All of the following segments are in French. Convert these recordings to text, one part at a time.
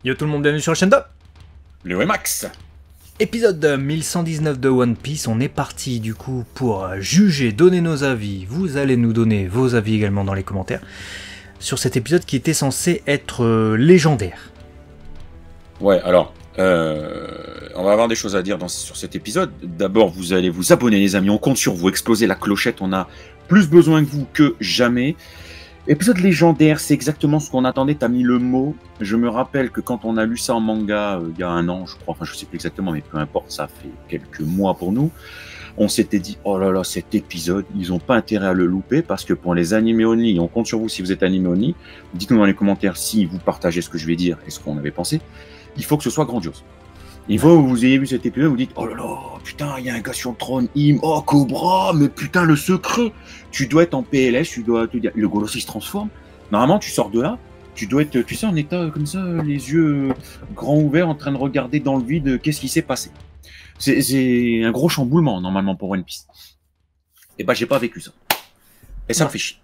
Yo tout le monde, bienvenue sur la chaîne de Léo et Max. Épisode 1119 de One Piece, on est parti du coup pour juger, donner nos avis. Vous allez nous donner vos avis également dans les commentaires sur cet épisode qui était censé être légendaire. Ouais, alors, on va avoir des choses à dire sur cet épisode. D'abord, vous allez vous abonner les amis, on compte sur vous, explosez la clochette, on a plus besoin que vous que jamais. Épisode légendaire, c'est exactement ce qu'on attendait, t'as mis le mot. Je me rappelle que quand on a lu ça en manga, il y a un an, je crois, enfin je sais plus exactement, mais peu importe, ça fait quelques mois pour nous, on s'était dit, oh là là, cet épisode, ils ont pas intérêt à le louper, parce que pour les animés only, on compte sur vous si vous êtes animé only, dites-nous dans les commentaires si vous partagez ce que je vais dire et ce qu'on avait pensé, il faut que ce soit grandiose. Une fois où vous ayez vu cet épisode, vous dites, oh là là, putain, il y a un gars sur le trône, oh Cobra, mais putain, le secret. Tu dois être en PLS, tu dois te dire, le Golo se transforme. Normalement, tu sors de là, tu dois être, tu sais, en état comme ça, les yeux grands ouverts, en train de regarder dans le vide, qu'est-ce qui s'est passé. C'est un gros chamboulement, normalement, pour One Piece. Et bah, j'ai pas vécu ça. Et ça me fait chier.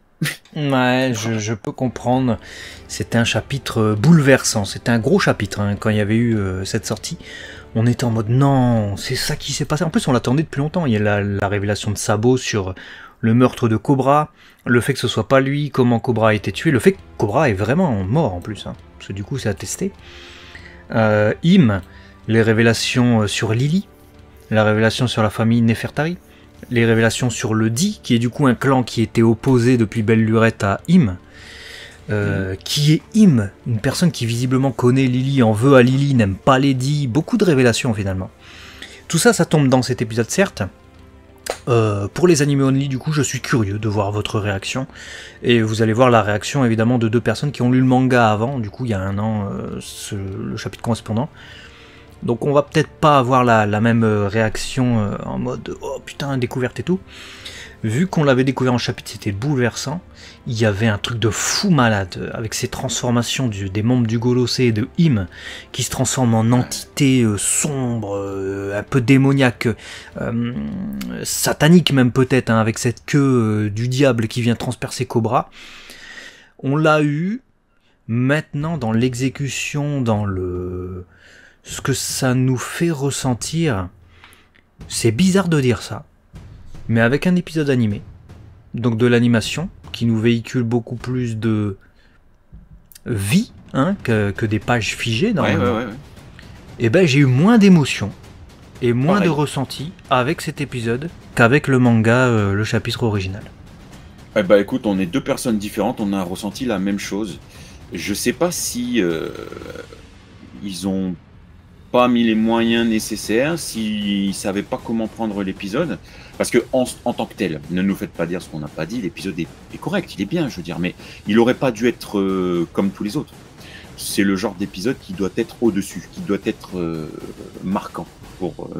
Ouais, je peux comprendre. C'était un chapitre bouleversant. C'était un gros chapitre hein, quand il y avait eu cette sortie. On était en mode non, c'est ça qui s'est passé. En plus, on l'attendait depuis longtemps. Il y a la révélation de Sabo sur le meurtre de Cobra, le fait que ce soit pas lui, comment Cobra a été tué, le fait que Cobra est vraiment mort en plus, hein, parce que du coup c'est attesté. Im, les révélations sur Lily, la révélation sur la famille Nefertari, les révélations sur le Di, qui est du coup un clan qui était opposé depuis belle lurette à Im. Qui est Im, une personne qui visiblement connaît Lily, en veut à Lily, n'aime pas les Di, beaucoup de révélations finalement. Tout ça, ça tombe dans cet épisode certes. Pour les animés only, du coup, je suis curieux de voir votre réaction. Et vous allez voir la réaction évidemment de deux personnes qui ont lu le manga avant, du coup il y a un an, le chapitre correspondant. Donc on va peut-être pas avoir la même réaction en mode oh putain, découverte et tout. Vu qu'on l'avait découvert en chapitre, c'était bouleversant. Il y avait un truc de fou malade avec ces transformations des membres du Golosé et de Im qui se transforment en entité sombre, un peu démoniaque, satanique même peut-être, hein, avec cette queue du diable qui vient transpercer Cobra. On l'a eu. Maintenant, dans l'exécution, dans ce que ça nous fait ressentir, c'est bizarre de dire ça. Mais avec un épisode animé, donc de l'animation, qui nous véhicule beaucoup plus de vie hein, que des pages figées normalement, ouais. Et ben j'ai eu moins d'émotions et moins de ressenti avec cet épisode qu'avec le manga, le chapitre original. Eh ben écoute, on est deux personnes différentes, on a ressenti la même chose. Je sais pas si ils ont pas mis les moyens nécessaires, s'ils savaient pas comment prendre l'épisode, parce que en tant que tel, ne nous faites pas dire ce qu'on n'a pas dit, l'épisode est correct, il est bien, je veux dire, mais il aurait pas dû être comme tous les autres. C'est le genre d'épisode qui doit être au-dessus, qui doit être marquant pour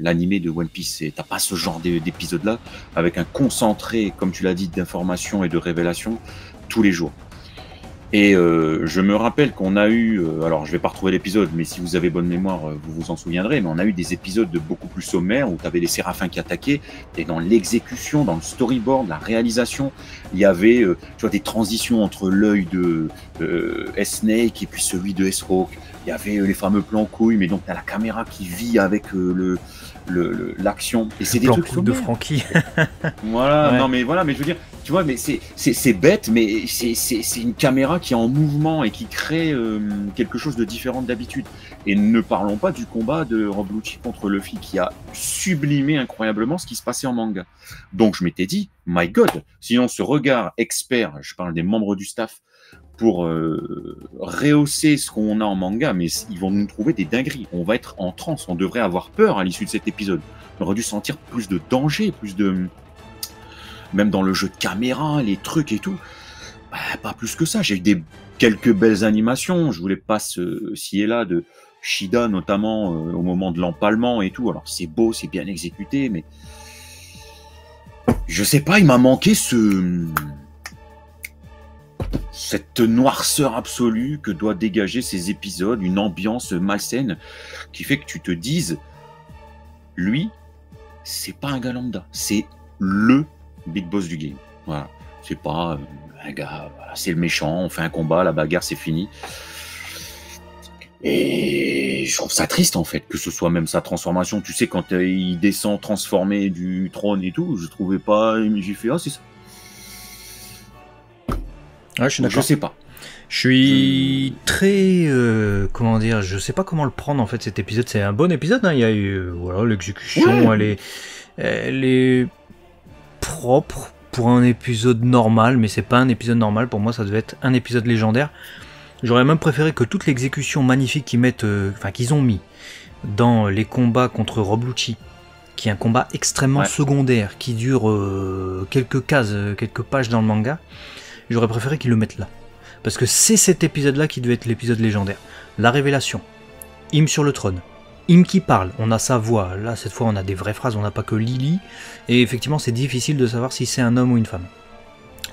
l'animé de One Piece. T'as pas ce genre d'épisode-là, avec un concentré, comme tu l'as dit, d'informations et de révélations tous les jours. Et je me rappelle qu'on a eu, alors je vais pas retrouver l'épisode, mais si vous avez bonne mémoire, vous vous en souviendrez, mais on a eu des épisodes beaucoup plus sommaires où tu avais les séraphins qui attaquaient, et dans l'exécution, dans le storyboard, la réalisation, il y avait tu vois, des transitions entre l'œil de S-Snake et puis celui de S-Hawk. Il y avait les fameux plans couilles, mais donc tu as la caméra qui vit avec l'action. Et c'est des trucs de Franky. Voilà, ouais. Non mais voilà, mais je veux dire, tu vois, mais c'est bête, mais c'est une caméra qui est en mouvement et qui crée quelque chose de différent d'habitude. Et ne parlons pas du combat de Rob Lucci contre Luffy qui a sublimé incroyablement ce qui se passait en manga. Donc je m'étais dit, my God, sinon ce regard expert, je parle des membres du staff, pour rehausser ce qu'on a en manga, mais ils vont nous trouver des dingueries. On va être en transe, on devrait avoir peur à l'issue de cet épisode. On aurait dû sentir plus de danger, plus de... Même dans le jeu de caméra, les trucs et tout. Bah, pas plus que ça. J'ai eu quelques belles animations. Je voulais pas ci et là de Shida, notamment au moment de l'empalement et tout. Alors c'est beau, c'est bien exécuté, mais... Je sais pas, il m'a manqué cette noirceur absolue que doit dégager ces épisodes, une ambiance malsaine qui fait que tu te dises, lui, c'est pas un gars lambda, c'est le big boss du game. Voilà, c'est pas un gars, voilà, c'est le méchant, on fait un combat, la bagarre, c'est fini. Et je trouve ça triste en fait, que ce soit même sa transformation. Tu sais, quand il descend transformé du trône et tout, je trouvais pas. J'ai fait, ah, c'est ça. Ouais, je suis d'accord. Je sais pas. Je suis très. Comment dire, je sais pas comment le prendre en fait cet épisode. C'est un bon épisode, hein. Il y a eu. Voilà, l'exécution, Ouais. elle est propre pour un épisode normal, mais c'est pas un épisode normal. Pour moi, ça devait être un épisode légendaire. J'aurais même préféré que toute l'exécution magnifique qu'ils ont mis dans les combats contre Rob Lucci, qui est un combat extrêmement secondaire, qui dure quelques cases, quelques pages dans le manga, j'aurais préféré qu'ils le mettent là. Parce que c'est cet épisode-là qui devait être l'épisode légendaire. La révélation. Im sur le trône. Im qui parle, on a sa voix. Là, cette fois, on a des vraies phrases, on n'a pas que Lily. Et effectivement, c'est difficile de savoir si c'est un homme ou une femme.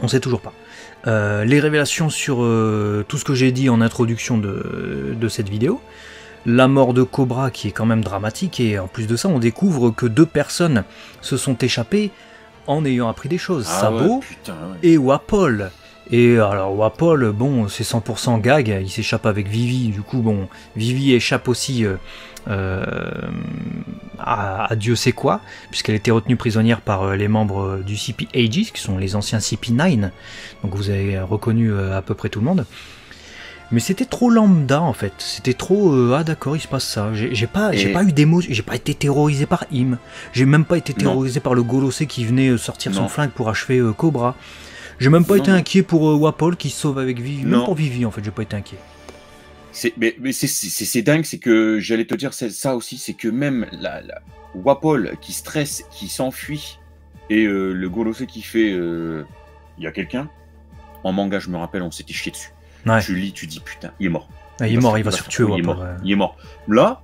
On sait toujours pas. Les révélations sur tout ce que j'ai dit en introduction de cette vidéo, la mort de Cobra qui est quand même dramatique, et en plus de ça on découvre que 2 personnes se sont échappées en ayant appris des choses, Sabo et Wapol. Et alors Wapol, bon, c'est 100% gag, il s'échappe avec Vivi, du coup bon, Vivi échappe aussi à Dieu sait quoi, puisqu'elle était retenue prisonnière par les membres du CP Aegis, qui sont les anciens CP9, donc vous avez reconnu à peu près tout le monde. Mais c'était trop lambda en fait, c'était trop ah d'accord il se passe ça, j'ai pas eu d'émotion, j'ai pas été terrorisé par Im, j'ai même pas été terrorisé par le Golossé qui venait sortir son flingue pour achever Cobra. J'ai même pas été inquiet pour Wapol qui se sauve avec Vivi, même pour Vivi en fait, j'ai pas été inquiet. Mais c'est dingue, c'est que j'allais te dire ça aussi, c'est que même la Wapol qui stresse, qui s'enfuit, et le Golossé qui fait il y a quelqu'un, en manga je me rappelle, on s'était chié dessus. Ouais. Tu lis, tu dis putain, il est mort. Il est mort, il va se tuer Wapol. Il est mort. Là,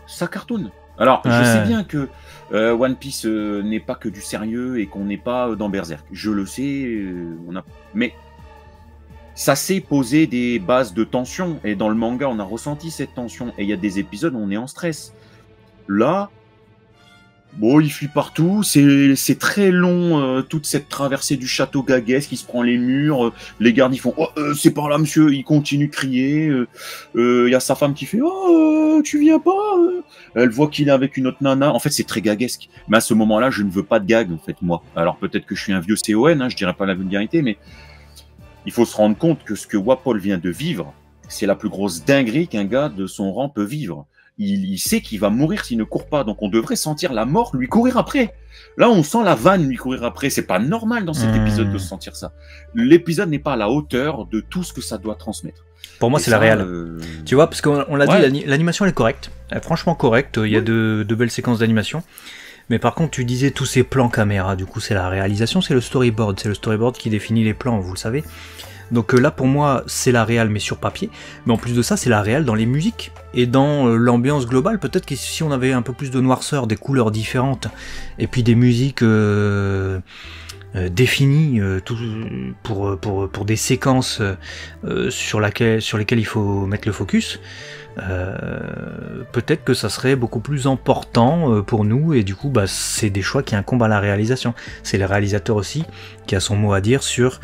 ça cartonne. Alors, je sais bien que One Piece n'est pas que du sérieux et qu'on n'est pas dans Berserk. Je le sais, mais ça s'est posé des bases de tension. Et dans le manga, on a ressenti cette tension. Et il y a des épisodes où on est en stress. Là, bon, il fuit partout. C'est très long, toute cette traversée du château gaguesque. Il se prend les murs. Les gardes, ils font « Oh, c'est par là, monsieur !» Il continue de crier. Il y a sa femme qui fait « Oh, tu viens pas ?» Elle voit qu'il est avec une autre nana. En fait, c'est très gaguesque. Mais à ce moment-là, je ne veux pas de gag, en fait, moi. Alors, peut-être que je suis un vieux CON, hein, je dirais pas la vulgarité, mais il faut se rendre compte que ce que Wapol vient de vivre, c'est la plus grosse dinguerie qu'un gars de son rang peut vivre. Il sait qu'il va mourir s'il ne court pas, donc on devrait sentir la mort lui courir après. Là, on sent la vanne lui courir après. C'est pas normal dans cet épisode de sentir ça. L'épisode n'est pas à la hauteur de tout ce que ça doit transmettre. Pour moi, c'est la réelle. Tu vois, parce qu'on l'a dit, l'animation elle est correcte. Elle est franchement correcte. Il y a de belles séquences d'animation. Mais par contre, tu disais tous ces plans caméra. Du coup, c'est la réalisation, c'est le storyboard. C'est le storyboard qui définit les plans, vous le savez. Donc là, pour moi, c'est la réal, mais sur papier. Mais en plus de ça, c'est la réal dans les musiques et dans l'ambiance globale. Peut-être que si on avait un peu plus de noirceur, des couleurs différentes, et puis des musiques définies pour des séquences sur lesquelles il faut mettre le focus, peut-être que ça serait beaucoup plus important pour nous, et du coup c'est des choix qui incombent à la réalisation. C'est le réalisateur aussi qui a son mot à dire sur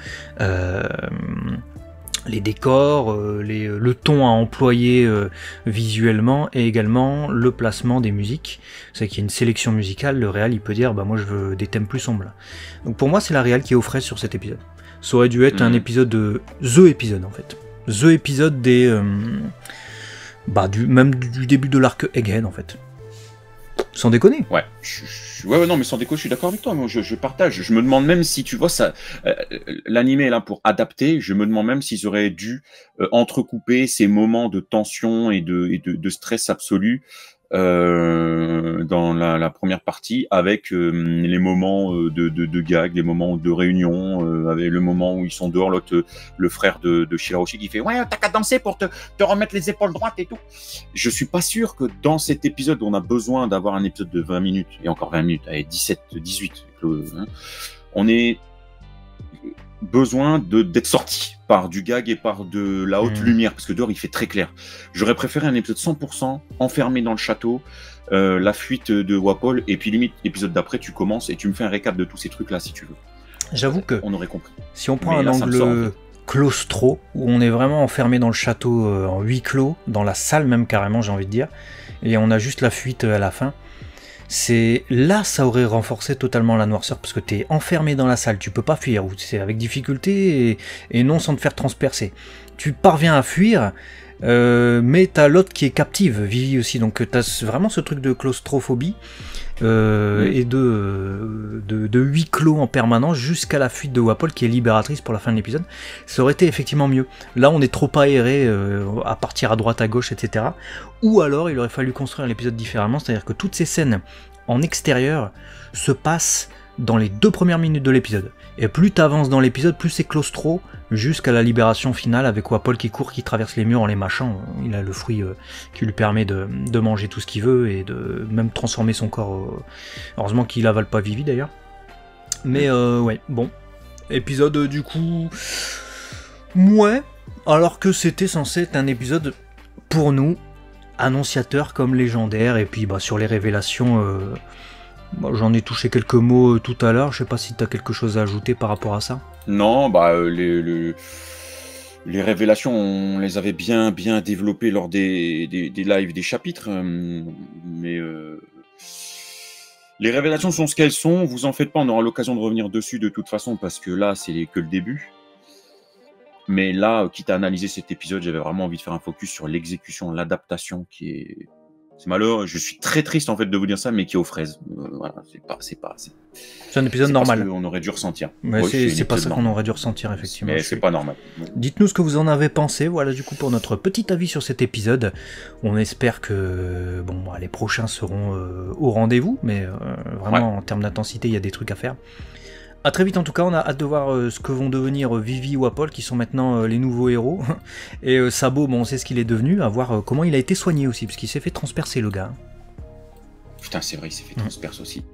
les décors, le ton à employer visuellement, et également le placement des musiques. C'est qu'il y a une sélection musicale, le réal il peut dire moi je veux des thèmes plus sombres. Donc pour moi c'est la réal qui est aux fraises sur cet épisode. Ça aurait dû être un épisode de The épisode en fait. The épisode des même du début de l'arc Egghead en fait. Sans déconner. Ouais, non, mais sans déconner, je suis d'accord avec toi. Moi, je partage. Je me demande même si, tu vois, ça, l'anime est là pour adapter. Je me demande même s'ils auraient dû entrecouper ces moments de tension et de stress absolu dans la première partie avec les moments de gag, les moments de réunion, avec le moment où ils sont dehors, le frère de Shirahoshi qui fait « Ouais, t'as qu'à danser pour te remettre les épaules droites et tout ». Je suis pas sûr que dans cet épisode, on a besoin d'avoir un épisode de 20 minutes, et encore 20 minutes, allez, 17, 18, hein, on est besoin d'être sorti par du gag et par de la haute lumière, parce que dehors il fait très clair. J'aurais préféré un épisode 100% enfermé dans le château, la fuite de Wapol, et puis limite l'épisode d'après tu commences et tu me fais un récap de tous ces trucs là si tu veux. J'avoue que on aurait compris. Si on prend un angle claustro, où on est vraiment enfermé dans le château en huis clos, dans la salle même carrément, j'ai envie de dire, et on a juste la fuite à la fin. C'est là, ça aurait renforcé totalement la noirceur, parce que tu es enfermé dans la salle, tu peux pas fuir, ou c'est avec difficulté et non sans te faire transpercer. Tu parviens à fuir, mais t'as l'autre qui est captive, Vivi aussi, donc t'as vraiment ce truc de claustrophobie et de huis clos en permanence jusqu'à la fuite de Wapol qui est libératrice pour la fin de l'épisode. Ça aurait été effectivement mieux. Là, on est trop aéré à partir à droite, à gauche, etc. Ou alors, il aurait fallu construire l'épisode différemment, c'est-à-dire que toutes ces scènes en extérieur se passent dans les 2 premières minutes de l'épisode. Et plus t'avances dans l'épisode, plus c'est claustro, jusqu'à la libération finale avec Wapol qui court, qui traverse les murs en les mâchant. Il a le fruit qui lui permet de manger tout ce qu'il veut et de même transformer son corps. Heureusement qu'il avale pas Vivi d'ailleurs. Mais ouais, bon. Épisode du coup... Ouais, alors que c'était censé être un épisode pour nous, annonciateur comme légendaire, et puis sur les révélations... j'en ai touché quelques mots tout à l'heure, je sais pas si tu as quelque chose à ajouter par rapport à ça. Non, les révélations, on les avait bien développées lors des lives, des chapitres, mais les révélations sont ce qu'elles sont, vous en faites pas, on aura l'occasion de revenir dessus de toute façon, parce que là, c'est que le début. Mais là, quitte à analyser cet épisode, j'avais vraiment envie de faire un focus sur l'exécution, l'adaptation qui est... C'est malheureux, je suis très triste en fait de vous dire ça, mais qui est aux fraises. Voilà, c'est un épisode normal. On aurait dû ressentir. Mais oui, c'est pas ça qu'on aurait dû ressentir, effectivement. Mais c'est pas normal. Dites-nous ce que vous en avez pensé, voilà du coup pour notre petit avis sur cet épisode. On espère que les prochains seront au rendez-vous, mais vraiment en termes d'intensité, il y a des trucs à faire. A très vite en tout cas, on a hâte de voir ce que vont devenir Vivi ou Wapol, qui sont maintenant les nouveaux héros. Et Sabo, on sait ce qu'il est devenu, à voir comment il a été soigné aussi, parce qu'il s'est fait transpercer le gars. Putain, c'est vrai, il s'est fait transpercer aussi.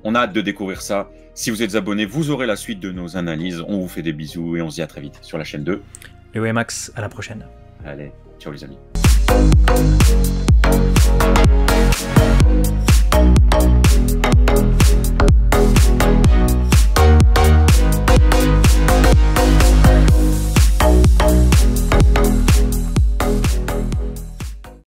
On a hâte de découvrir ça. Si vous êtes abonnés, vous aurez la suite de nos analyses. On vous fait des bisous et on se dit à très vite sur la chaîne 2. Et ouais Max, à la prochaine. Allez, ciao les amis.